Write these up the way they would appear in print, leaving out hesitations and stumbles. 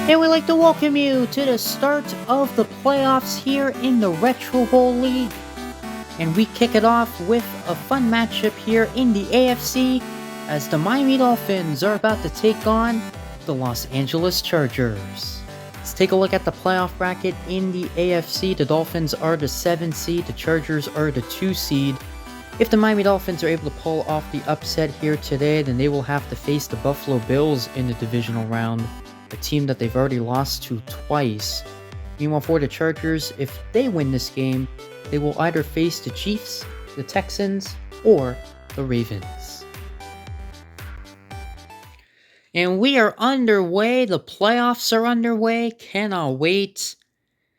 And we'd like to welcome you to the start of the playoffs here in the Retro Bowl League. And we kick it off with a fun matchup here in the AFC as the Miami Dolphins are about to take on the Los Angeles Chargers. Let's take a look at the playoff bracket in the AFC. The Dolphins are the 7 seed, the Chargers are the 2 seed. If the Miami Dolphins are able to pull off the upset here today, then they will have to face the Buffalo Bills in the divisional round, a team that they've already lost to twice. Meanwhile, for the Chargers, if they win this game, they will either face the Chiefs, the Texans, or the Ravens. And we are underway. The playoffs are underway. Cannot wait.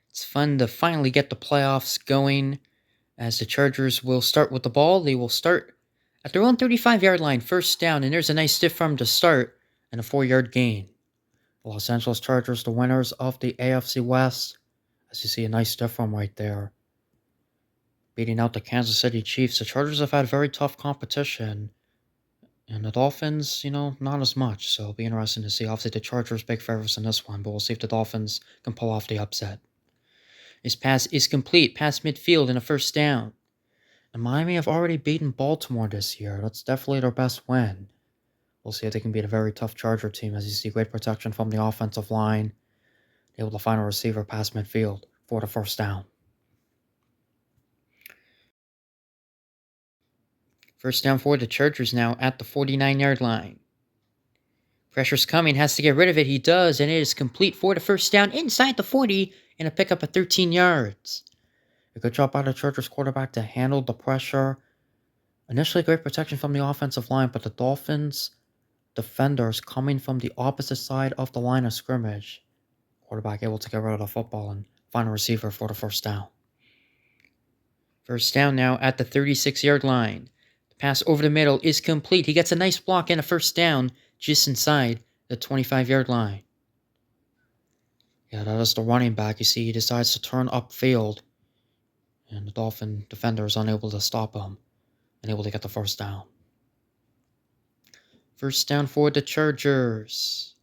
It's fun to finally get the playoffs going. As the Chargers will start with the ball, they will start at their own 35-yard line, first down, and there's a nice stiff arm to start and a 4-yard gain. The Los Angeles Chargers, the winners of the AFC West, as you see a nice stiff arm right there, beating out the Kansas City Chiefs. The Chargers have had very tough competition, and the Dolphins, not as much, so it'll be interesting to see. Obviously, the Chargers big favorites in this one, but we'll see if the Dolphins can pull off the upset. His pass is complete, past midfield and a first down. And Miami have already beaten Baltimore this year. That's definitely their best win. We'll see if they can beat a very tough Charger team, as you see great protection from the offensive line. Able to find a receiver past midfield for the first down. First down for the Chargers now at the 49-yard line. Pressure's coming, has to get rid of it. He does, and it is complete for the first down inside the 40 and a pickup of 13 yards. A good job by the Chargers quarterback to handle the pressure. Initially, great protection from the offensive line, but the Dolphins defenders coming from the opposite side of the line of scrimmage. Quarterback able to get rid of the football and find a receiver for the first down. First down now at the 36-yard line. The pass over the middle is complete. He gets a nice block and a first down just inside the 25-yard line. Yeah, that is the running back. You see, he decides to turn upfield, and the Dolphin defender is unable to stop him and able to get the first down. First down for the Chargers.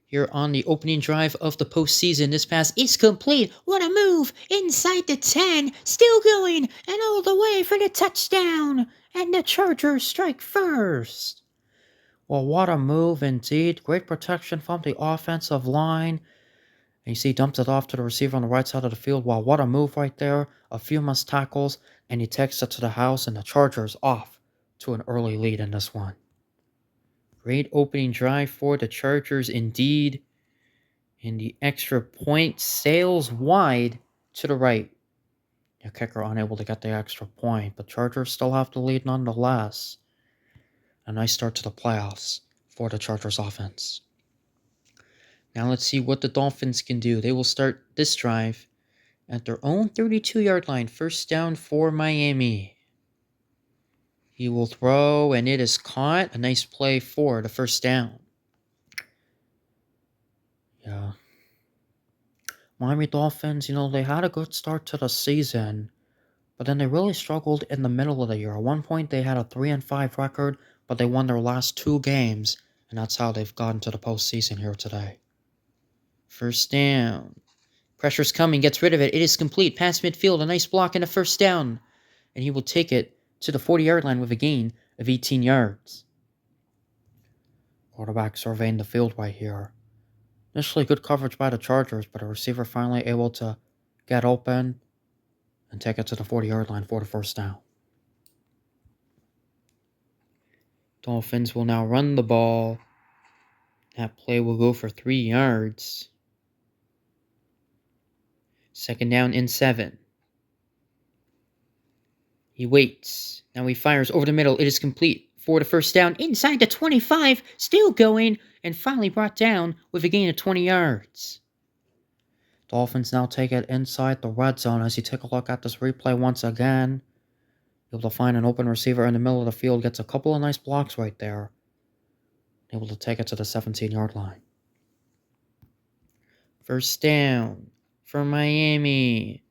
Here on the opening drive of the postseason, this pass is complete. What a move! Inside the 10, still going, and all the way for the touchdown. And the Chargers strike first. Well, what a move indeed. Great protection from the offensive line. And you see, dumps it off to the receiver on the right side of the field. Wow, what a move right there. A few missed tackles, and he takes it to the house, and the Chargers off to an early lead in this one. Great opening drive for the Chargers indeed. And the extra point sails wide to the right. The kicker unable to get the extra point, but Chargers still have the lead nonetheless. A nice start to the playoffs for the Chargers offense. Now let's see what the Dolphins can do. They will start this drive at their own 32-yard line. First down for Miami. He will throw, and it is caught. A nice play for the first down. Yeah. Miami Dolphins, they had a good start to the season, but then they really struggled in the middle of the year. At one point, they had a 3-5 record, but they won their last 2 games, and that's how they've gotten to the postseason here today. First down. Pressure's coming, gets rid of it. It is complete. Past midfield, a nice block and a first down. And he will take it to the 40-yard line with a gain of 18 yards. Quarterback surveying the field right here. Initially good coverage by the Chargers, but a receiver finally able to get open and take it to the 40-yard line for the first down. Dolphins will now run the ball. That play will go for 3 yards. Second down and 7. He waits. Now he fires over the middle. It is complete for the first down inside the 25. Still going and finally brought down with a gain of 20 yards. Dolphins now take it inside the red zone. As you take a look at this replay once again, able to find an open receiver in the middle of the field. Gets a couple of nice blocks right there. Able to take it to the 17-yard line. First down for Miami.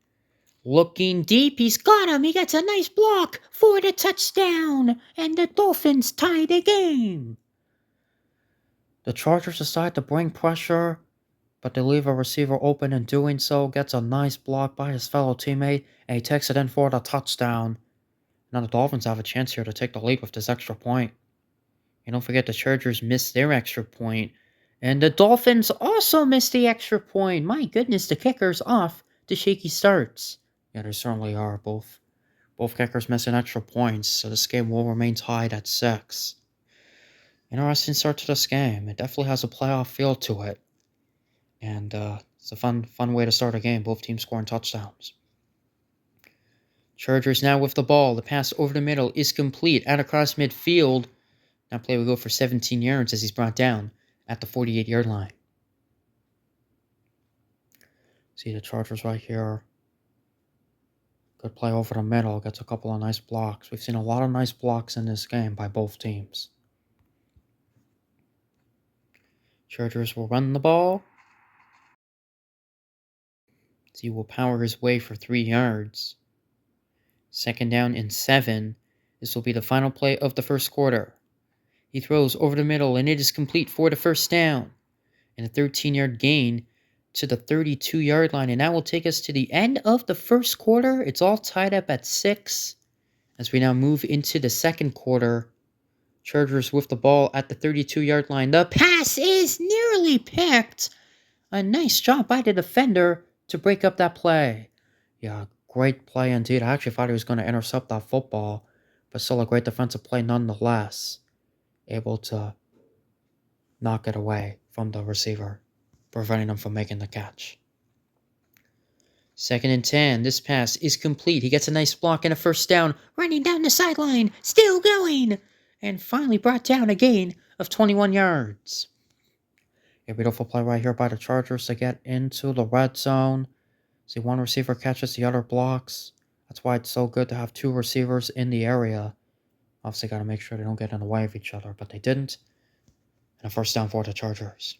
Looking deep, he's got him. He gets a nice block for the touchdown. And the Dolphins tie the game. The Chargers decide to bring pressure but they leave a receiver open. In doing so, gets a nice block by his fellow teammate, and he takes it in for the touchdown. Now the Dolphins have a chance here to take the lead with this extra point. And don't forget the Chargers missed their extra point. And the Dolphins also missed the extra point. My goodness, the kicker's off to shaky starts. Yeah, they certainly are. Both kickers missing extra points, so this game will remain tied at 6. Interesting start to this game. It definitely has a playoff feel to it. And it's a fun way to start a game. Both teams scoring touchdowns. Chargers now with the ball. The pass over the middle is complete and across midfield. That play will go for 17 yards as he's brought down at the 48-yard line. See the Chargers right here. Good play over the middle. Gets a couple of nice blocks. We've seen a lot of nice blocks in this game by both teams. Chargers will run the ball. He will power his way for 3 yards. 2nd down and 7. This will be the final play of the first quarter. He throws over the middle, and it is complete for the first down. And a 13-yard gain to the 32-yard line. And that will take us to the end of the first quarter. It's all tied up at 6. As we now move into the second quarter. Chargers with the ball at the 32-yard line. The pass is nearly picked. A nice job by the defender to break up that play. Yeah, great play indeed. I actually thought he was going to intercept that football, but still a great defensive play nonetheless. Able to knock it away from the receiver, preventing him from making the catch. 2nd and 10. This pass is complete. He gets a nice block and a first down, running down the sideline, still going, and finally brought down a gain of 21 yards. A beautiful play right here by the Chargers to get into the red zone. See, one receiver catches, the other blocks. That's why it's so good to have 2 receivers in the area. Obviously, got to make sure they don't get in the way of each other, but they didn't. And a first down for the Chargers.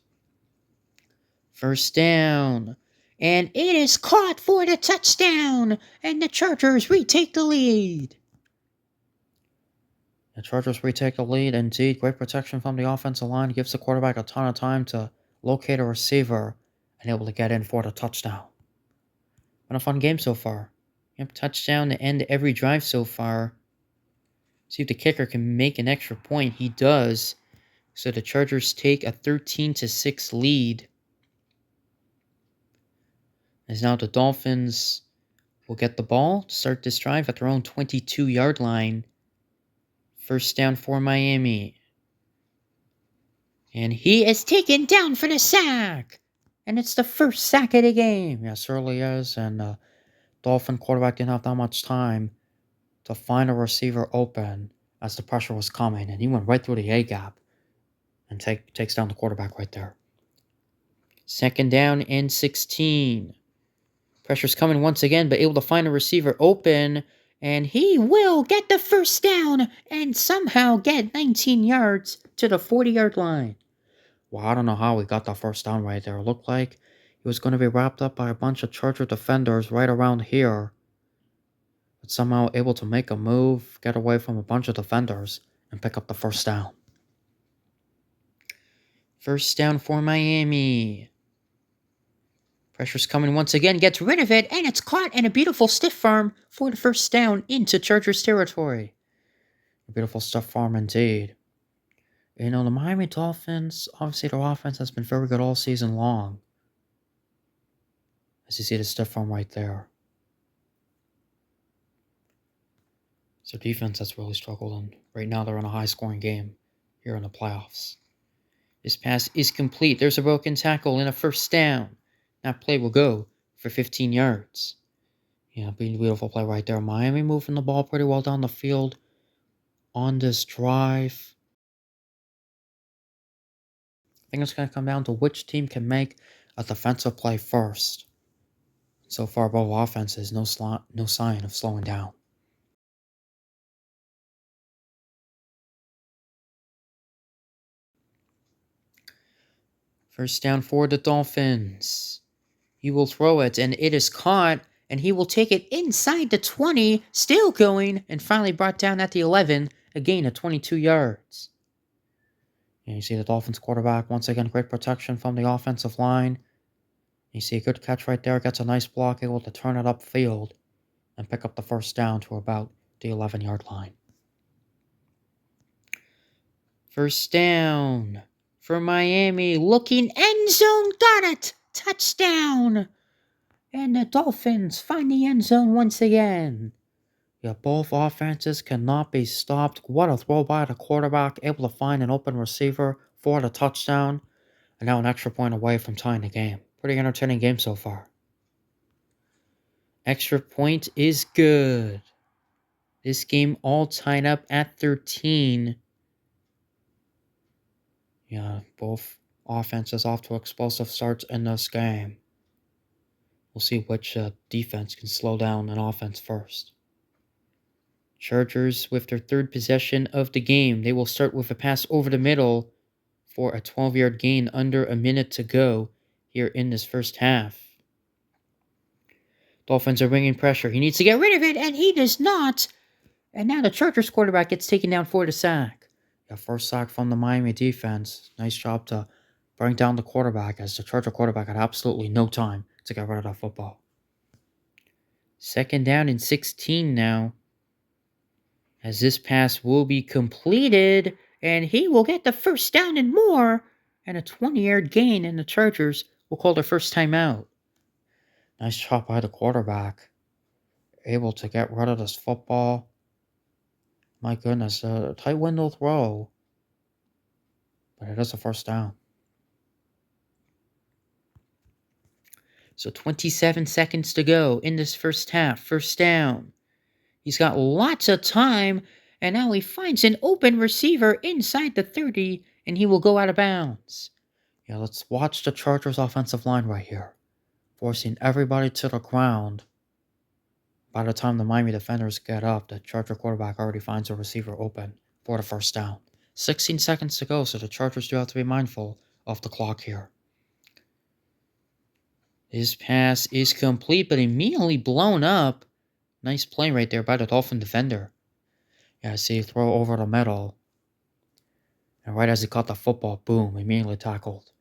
First down. And it is caught for the touchdown. And the Chargers retake the lead. The Chargers retake the lead. Indeed, great protection from the offensive line. Gives the quarterback a ton of time to locate a receiver and able to get in for the touchdown. Been a fun game so far. Yep, touchdown to end every drive so far. See if the kicker can make an extra point. He does. So the Chargers take a 13-6 lead. As now the Dolphins will get the ball to start this drive at their own 22-yard line. First down for Miami. And he is taken down for the sack. And it's the first sack of the game. Yes, certainly is. And the Dolphin quarterback didn't have that much time to find a receiver open as the pressure was coming. And he went right through the A-gap and takes down the quarterback right there. 2nd down and 16. Pressure's coming once again, but able to find a receiver open. And he will get the first down and somehow get 19 yards to the 40-yard line. Well, I don't know how he got that first down right there. It looked like he was going to be wrapped up by a bunch of Charger defenders right around here. But somehow able to make a move, get away from a bunch of defenders, and pick up the first down. First down for Miami. Pressure's coming once again, gets rid of it, and it's caught in a beautiful stiff arm for the first down into Chargers territory. A beautiful stiff arm indeed. You know, the Miami Dolphins, obviously their offense has been very good all season long. As you see the stiff arm right there. It's their defense that's really struggled, and right now they're in a high-scoring game here in the playoffs. This pass is complete. There's a broken tackle and a first down. That play will go for 15 yards. Yeah, beautiful play right there. Miami moving the ball pretty well down the field on this drive. I think it's going to come down to which team can make a defensive play first. So far, both offenses, no sign of slowing down. First down for the Dolphins. He will throw it, and it is caught, and he will take it inside the 20, still going, and finally brought down at the 11, a gain of 22 yards. And you see the Dolphins quarterback, once again, great protection from the offensive line. You see a good catch right there, gets a nice block, able to turn it upfield and pick up the first down to about the 11-yard line. First down for Miami, looking end zone, got it! Touchdown! And the Dolphins find the end zone once again. Yeah, both offenses cannot be stopped. What a throw by the quarterback, able to find an open receiver for the touchdown. And now an extra point away from tying the game. Pretty entertaining game so far. Extra point is good. This game all tied up at 13. Yeah, both offenses off to explosive starts in this game. We'll see which defense can slow down an offense first. Chargers with their third possession of the game. They will start with a pass over the middle for a 12-yard gain under a minute to go here in this first half. Dolphins are bringing pressure. He needs to get rid of it, and he does not. And now the Chargers quarterback gets taken down for the sack. Yeah, first sack from the Miami defense. Nice job to bring down the quarterback, as the Charger quarterback had absolutely no time to get rid of that football. Second down and 16 now, as this pass will be completed, and he will get the first down and more, and a 20-yard gain, and the Chargers will call their first timeout. Nice job by the quarterback, able to get rid of this football. My goodness, a tight window throw, but it is a first down. So 27 seconds to go in this first half. First down. He's got lots of time, and now he finds an open receiver inside the 30, and he will go out of bounds. Yeah, let's watch the Chargers offensive line right here, forcing everybody to the ground. By the time the Miami defenders get up, the Charger quarterback already finds a receiver open for the first down. 16 seconds to go, so the Chargers do have to be mindful of the clock here. His pass is complete, but immediately blown up. Nice play right there by the Dolphin defender. Yeah, see, throw over the middle. And right as he caught the football, boom, immediately tackled.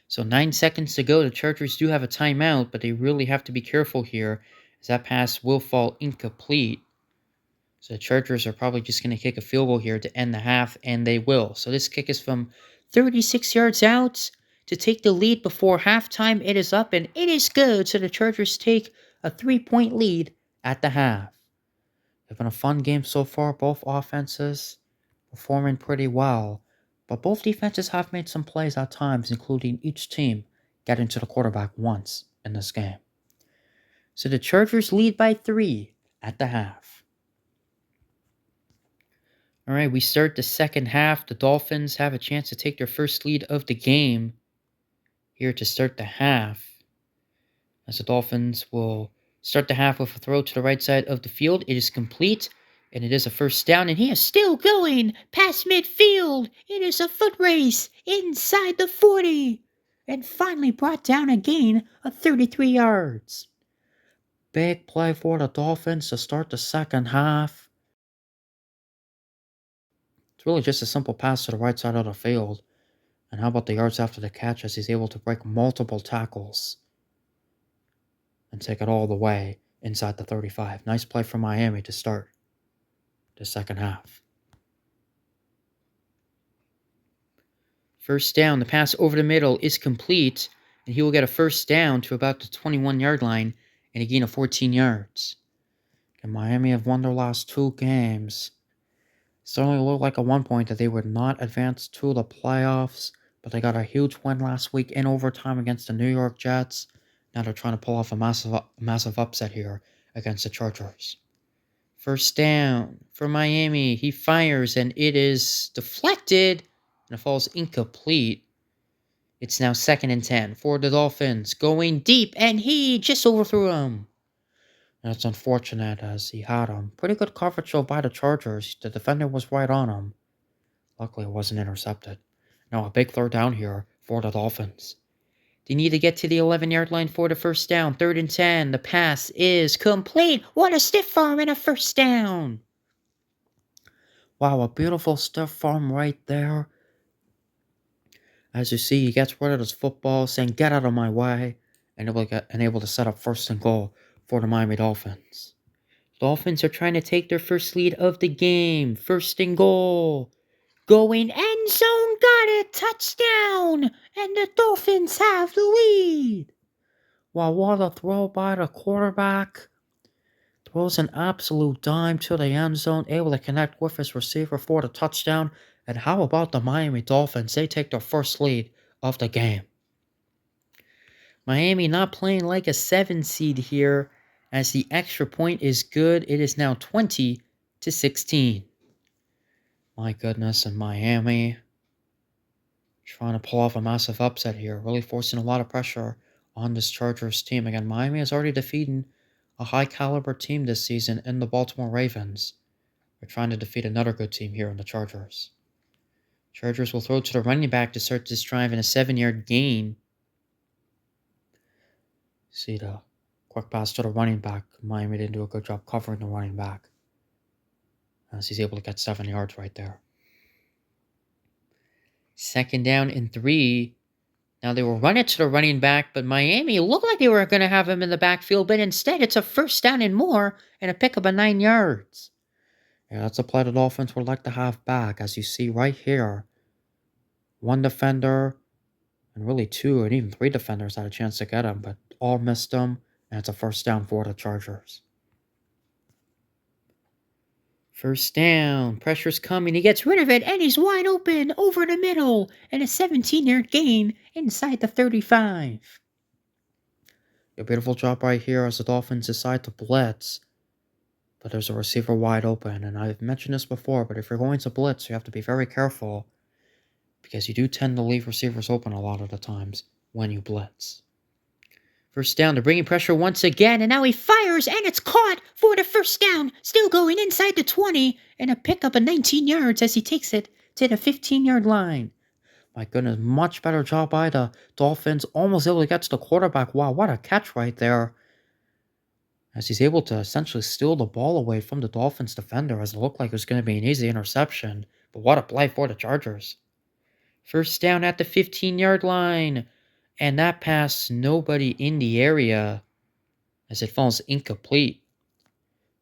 So 9 seconds to go. The Chargers do have a timeout, but they really have to be careful here, as that pass will fall incomplete. So the Chargers are probably just going to kick a field goal here to end the half, and they will. So this kick is from 36 yards out to take the lead before halftime. It is up, and it is good. So the Chargers take a 3-point lead at the half. It's been a fun game so far. Both offenses performing pretty well, but both defenses have made some plays at times, including each team getting to the quarterback once in this game. So the Chargers lead by 3 at the half. All right, we start the second half. The Dolphins have a chance to take their first lead of the game here to start the half, as the Dolphins will start the half with a throw to the right side of the field. It is complete, and it is a first down, and he is still going past midfield. It is a foot race inside the 40, and finally brought down a gain of 33 yards. Big play for the Dolphins to start the second half. It's really just a simple pass to the right side of the field. And how about the yards after the catch, as he's able to break multiple tackles and take it all the way inside the 35. Nice play from Miami to start the second half. First down, the pass over the middle is complete, and he will get a first down to about the 21-yard line and a gain of 14 yards. And Miami have won their last 2 games. Certainly looked like at one point that they would not advance to the playoffs, but they got a huge win last week in overtime against the New York Jets. Now they're trying to pull off a massive upset here against the Chargers. First down for Miami. He fires, and it is deflected, and it falls incomplete. It's now 2nd and 10 for the Dolphins, going deep, and he just overthrew him. That's unfortunate, as he had him. Pretty good coverage though by the Chargers. The defender was right on him. Luckily, it wasn't intercepted. Now a big third down here for the Dolphins. They need to get to the 11-yard line for the first down. 3rd and 10. The pass is complete. What a stiff arm and a first down. Wow, a beautiful stiff arm right there. As you see, he gets rid of his football, saying, "Get out of my way," and able to set up first and goal for the Miami Dolphins. Dolphins are trying to take their first lead of the game. First and goal. Going end zone, got it, touchdown! And the Dolphins have the lead. While what a throw by the quarterback. Throws an absolute dime to the end zone, able to connect with his receiver for the touchdown. And how about the Miami Dolphins? They take their first lead of the game. Miami not playing like a 7 seed here, as the extra point is good. It is now 20-16. My goodness, and Miami trying to pull off a massive upset here, really forcing a lot of pressure on this Chargers team. Again, Miami has already defeated a high-caliber team this season in the Baltimore Ravens. They're trying to defeat another good team here in the Chargers. Chargers will throw to the running back to start this drive in a 7-yard gain. See the quick pass to the running back. Miami didn't do a good job covering the running back, as he's able to get 7 yards right there. Second down and 3. Now they will run it to the running back, but Miami looked like they were going to have him in the backfield, but instead it's a first down and more and a pickup of 9 yards. Yeah, that's a play the Dolphins would like to have back, as you see right here. One defender, and really 2 and even 3 defenders had a chance to get him, but all missed him, and it's a first down for the Chargers. First down, pressure's coming, he gets rid of it, and he's wide open over the middle, and a 17-yard gain inside the 35. A beautiful job right here as the Dolphins decide to blitz, but there's a receiver wide open, and I've mentioned this before, but if you're going to blitz, you have to be very careful, because you do tend to leave receivers open a lot of the times when you blitz. First down, they're bringing pressure once again, and now he fires, and it's caught for the first down. Still going inside the 20, and a pickup of 19 yards as he takes it to the 15-yard line. My goodness, much better job by the Dolphins. Almost able to get to the quarterback. Wow, what a catch right there. As he's able to essentially steal the ball away from the Dolphins defender, as it looked like it was going to be an easy interception. But what a play for the Chargers. First down at the 15-yard line. And that pass, nobody in the area, as it falls incomplete.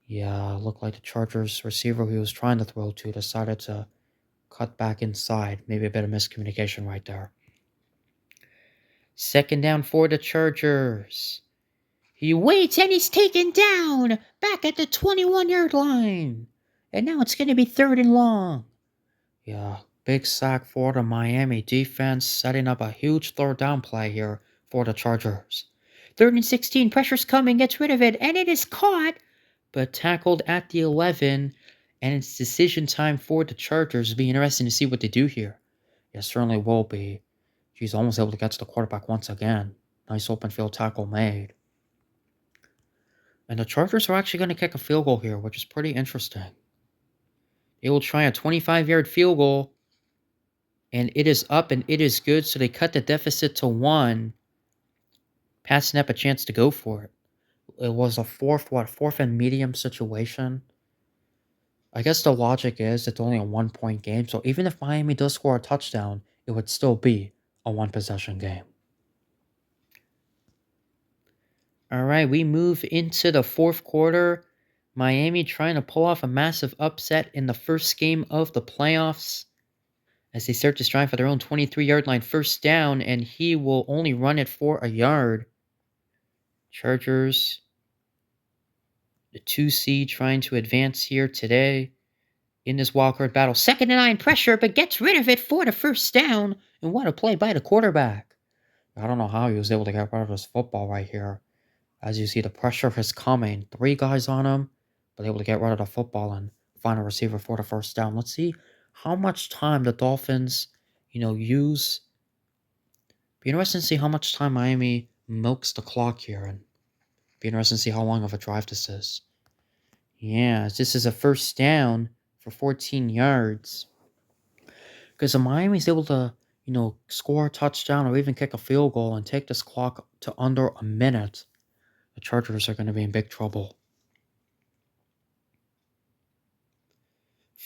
Yeah, looked like the Chargers receiver he was trying to throw to decided to cut back inside. Maybe a bit of miscommunication right there. Second down for the Chargers. He waits and he's taken down back at the 21-yard line. And now it's going to be third and long. Yeah, big sack for the Miami defense, setting up a huge third down play here for the Chargers. 3rd and 16, pressure's coming, gets rid of it, and it is caught, but tackled at the 11, and it's decision time for the Chargers. It'll be interesting to see what they do here. Yeah, certainly will be. He's almost able to get to the quarterback once again. Nice open field tackle made. And the Chargers are actually going to kick a field goal here, which is pretty interesting. They will try a 25-yard field goal, and it is up and it is good, so they cut the deficit to 1. Passing up a chance to go for it. It was a fourth and medium situation. I guess the logic is it's only a 1-point game, so even if Miami does score a touchdown, it would still be a 1-possession game. Alright, we move into the 4th quarter. Miami trying to pull off a massive upset in the first game of the playoffs, as they start to drive for their own 23-yard line. First down, and he will only run it for a yard. Chargers, the 2 seed, trying to advance here today in this wildcard battle. 2nd and 9, pressure, but gets rid of it for the first down. And what a play by the quarterback. I don't know how he was able to get rid of his football right here. As you see, the pressure is coming. 3 guys on him, but able to get rid of the football and find a receiver for the first down. Let's see how much time the Dolphins, use. Be interesting to see how much time Miami milks the clock here, and be interesting to see how long of a drive this is. Yeah, this is a first down for 14 yards. Because if Miami's able to, score a touchdown or even kick a field goal and take this clock to under a minute, the Chargers are going to be in big trouble.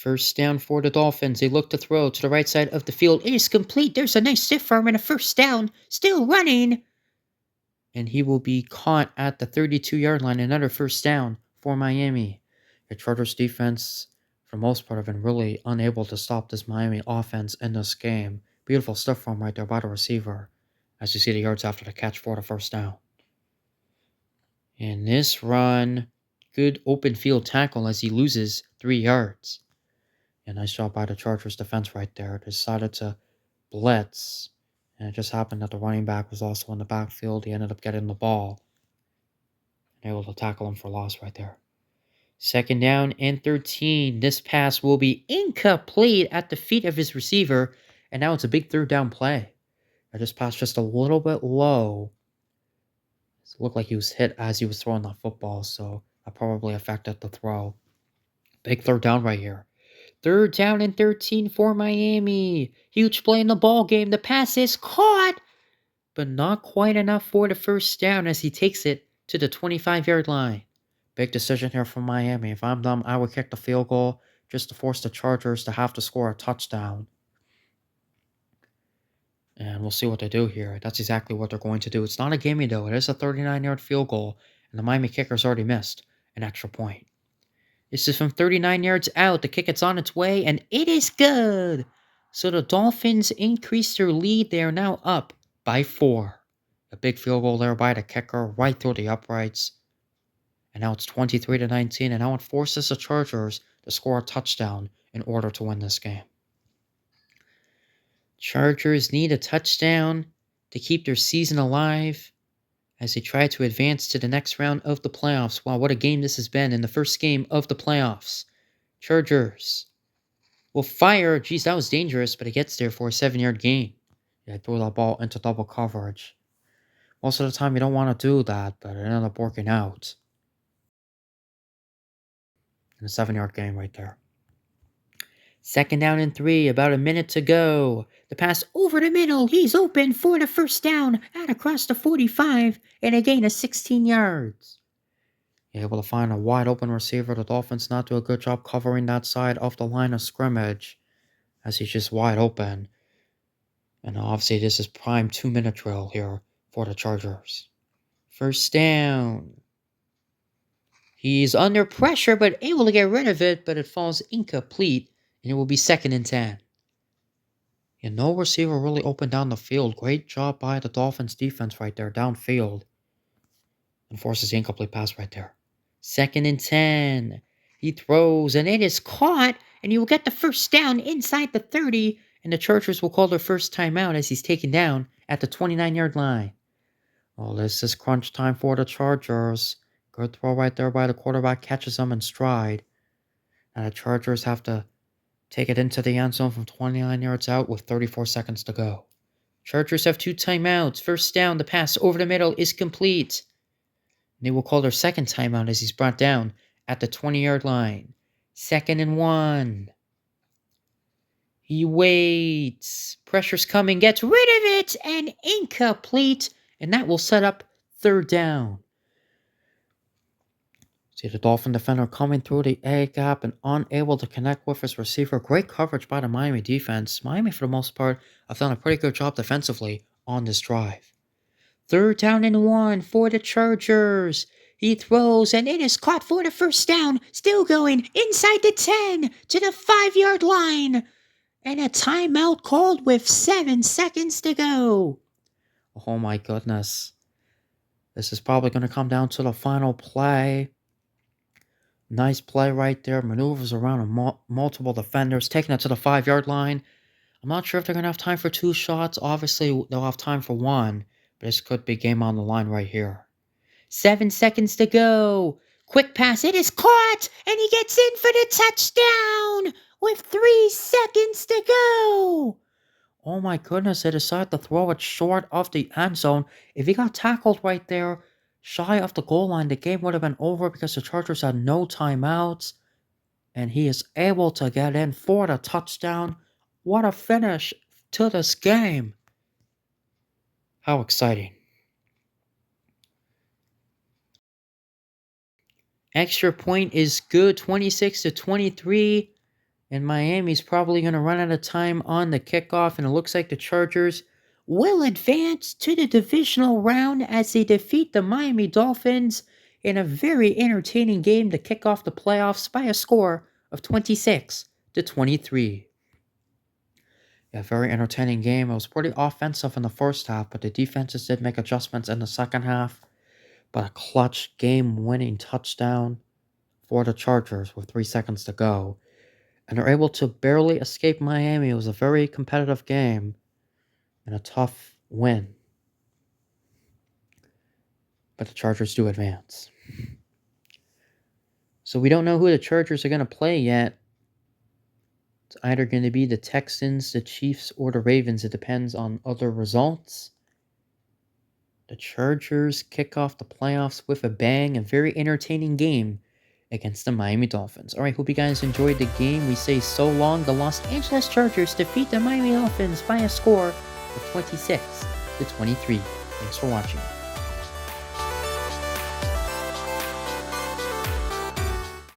First down for the Dolphins. They look to throw to the right side of the field. It is complete. There's a nice stiff arm and a first down. Still running. And he will be caught at the 32-yard line. Another first down for Miami. The Chargers defense, for the most part, have been really unable to stop this Miami offense in this game. Beautiful stuff from right there by the receiver. As you see the yards after the catch for the first down. And this run, good open field tackle as he loses 3 yards. A nice job by the Chargers defense right there. Decided to blitz. And it just happened that the running back was also in the backfield. He ended up getting the ball. And able to tackle him for loss right there. Second down and 13. This pass will be incomplete at the feet of his receiver. And now it's a big third down play. This pass just a little bit low. It looked like he was hit as he was throwing the football. So that probably affected the throw. Big third down right here. Third down and 13 for Miami. Huge play in the ball game. The pass is caught, but not quite enough for the first down as he takes it to the 25-yard line. Big decision here for Miami. If I'm them, I would kick the field goal just to force the Chargers to have to score a touchdown. And we'll see what they do here. That's exactly what they're going to do. It's not a gimme, though. It is a 39-yard field goal, and the Miami kicker's already missed an extra point. This is from 39 yards out. The kick is on its way, and it is good. So the Dolphins increase their lead. They are now up by 4. A big field goal there by the kicker, right through the uprights. And now it's 23-19, and now it forces the Chargers to score a touchdown in order to win this game. Chargers need a touchdown to keep their season alive as they try to advance to the next round of the playoffs. Wow, what a game this has been in the first game of the playoffs. Chargers will fire. Geez, that was dangerous, but it gets there for a 7-yard gain. Yeah, throw that ball into double coverage. Most of the time, you don't want to do that, but it ended up working out. And a 7-yard gain right there. Second down and 3, about a minute to go. The pass over the middle. He's open for the first down out across the 45 and a gain of 16 yards. Able to find a wide open receiver. The Dolphins not do a good job covering that side of the line of scrimmage as he's just wide open. And obviously this is prime 2-minute drill here for the Chargers. First down. He's under pressure but able to get rid of it, but it falls incomplete and it will be 2nd and 10. And no receiver really opened down the field. Great job by the Dolphins defense right there downfield. And forces the incomplete pass right there. 2nd and 10. He throws and it is caught and he will get the first down inside the 30 and the Chargers will call their first timeout as he's taken down at the 29-yard line. Well, this is crunch time for the Chargers. Good throw right there by the quarterback, catches them in stride. And the Chargers have to take it into the end zone from 29 yards out with 34 seconds to go. Chargers have 2 timeouts. First down, the pass over the middle is complete. And they will call their second timeout as he's brought down at the 20-yard line. 2nd and 1. He waits. Pressure's coming, gets rid of it, and incomplete. And that will set up 3rd down. See the Dolphin defender coming through the A gap and unable to connect with his receiver. Great coverage by the Miami defense. Miami, for the most part, have done a pretty good job defensively on this drive. 3rd down and 1 for the Chargers. He throws and it is caught for the first down. Still going inside the 10 to the 5-yard line. And a timeout called with 7 seconds to go. Oh my goodness. This is probably going to come down to the final play. Nice play right there. Maneuvers around multiple defenders. Taking it to the 5-yard line. I'm not sure if they're going to have time for 2 shots. Obviously, they'll have time for 1. But this could be game on the line right here. 7 seconds to go. Quick pass. It is caught. And he gets in for the touchdown with 3 seconds to go. Oh my goodness. They decided to throw it short of the end zone. If he got tackled right there, shy of the goal line, the game would have been over because the Chargers had no timeouts. And he is able to get in for the touchdown. What a finish to this game. How exciting. Extra point is good, 26-23. And Miami's probably going to run out of time on the kickoff, and it looks like the Chargers will advance to the divisional round as they defeat the Miami Dolphins in a very entertaining game to kick off the playoffs by a score of 26-23. Yeah, very entertaining game. It was pretty offensive in the first half, but the defenses did make adjustments in the second half. But a clutch game-winning touchdown for the Chargers with 3 seconds to go. And they're able to barely escape Miami. It was a very competitive game and a tough win. But the Chargers do advance. So we don't know who the Chargers are going to play yet. It's either going to be the Texans, the Chiefs, or the Ravens. It depends on other results. The Chargers kick off the playoffs with a bang. A very entertaining game against the Miami Dolphins. Alright, hope you guys enjoyed the game. We say so long. The Los Angeles Chargers defeat the Miami Dolphins by a score of 26-23. Thanks for watching.